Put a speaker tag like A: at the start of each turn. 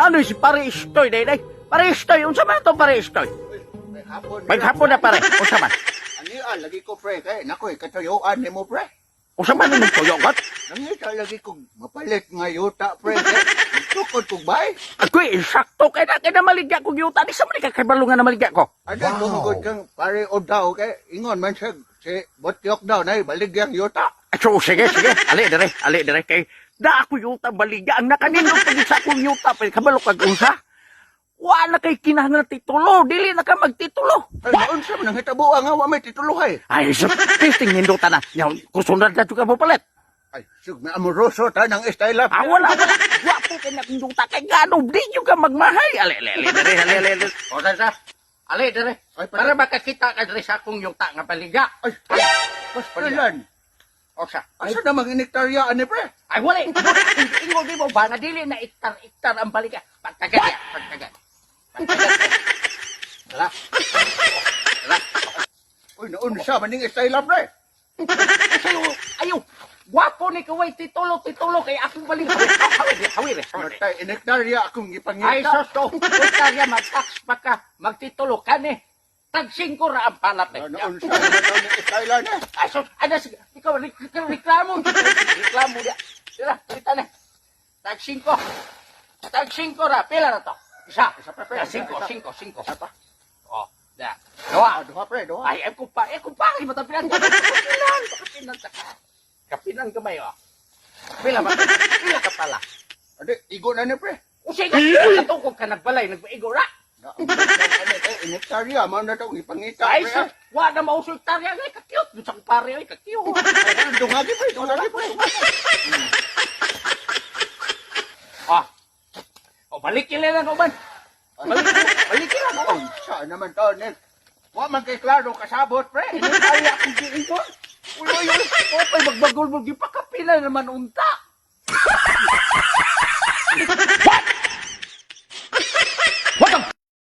A: Ano si pare istoy, day. Pare istoy, unsa man ito pare istoy? May hapon na pare, unsa man?
B: Ani lagi ko pre kay nakoy katuyuan nimo pre.
A: Unsa man yung tuyugot?
B: Nangita lagi ko mapalit nga yuta pre. Tukod ko bay.
A: Ako'y insakto kay na maligya ko yuta. Di sa man kakabalungan na maligya ko.
B: Ada tungod kang pare odaw kay ingon man siya si Botyok daw na baligyang yuta.
A: So, sige. Ali dire. Kay, da ako yuta baligya. Ang nakanindot pag sa akong yuta. Pwede kabalo kag unsa? Wala kay kinahanglan titulo. Dili na ka magtitulo.
B: Ay, naunsa man ang hitabo nga wa may tituluhay.
A: Ay, sa testing nindutan na. Yan, kusunod na juga mo palit.
B: Ay, sug may amoroso ta ng style up.
A: Wala. Wapo kay nakinduta. Kay gano'n, di nyo ka magmahay. Ali dire. O, sa. Ali dire.
B: Ay,
A: Para makakita ka dire sa akong yuta nga baligya.
B: Ay, mas palilan.
A: O, sa.
B: Asa na mag-iniktarya ani pre?
A: Ay, wala. Ingo di mo ba na dili na iktar ang baligya. Pagkagat. Wala.
B: Uy, naunsa man ning style up pre?
A: Ayaw. Wapo ni kaway titulo kay akong baligya. Hawir.
B: Matay iniktarya akong
A: Ay,
B: gipangita.
A: sos to. Kaya mag-tax pa ka. Magtitulo ka ni. Tag-5 ra ang palat.
B: Naunsa man daw ning style na.
A: Ay, sos. Ano, ikaw, reklamo. Reklamo dia. Sira, kita na. Tag-5. Tag-5 ra. Pila na to? Isa pa, pre. 5. Isa pa. Oh, da. Dua.
B: Duha pre, duha.
A: Ay, ako pa, matapilan. Kapinan kamay, oh. Pila ka pala.
B: Ade, igo na ni pre.
A: Usay ka, katukog ka nagbalay, nagpaigo ra.
B: Iniktarya man na daw ipangita
A: Ay,
B: pre.
A: sus, wa na mausul tarya, ay, kakiyot. Doon sa pare, ay, kakiyot.
B: Dungagi pre.
A: Ah. O, balik kila na, Oban. Balik kila, Oban.
B: Saan naman to, Nek? Wa man kay klaro kasabot, pre.
A: Iniktarya akong giingon. Uy. Opay, magbagol-bol, gipakapila naman unta.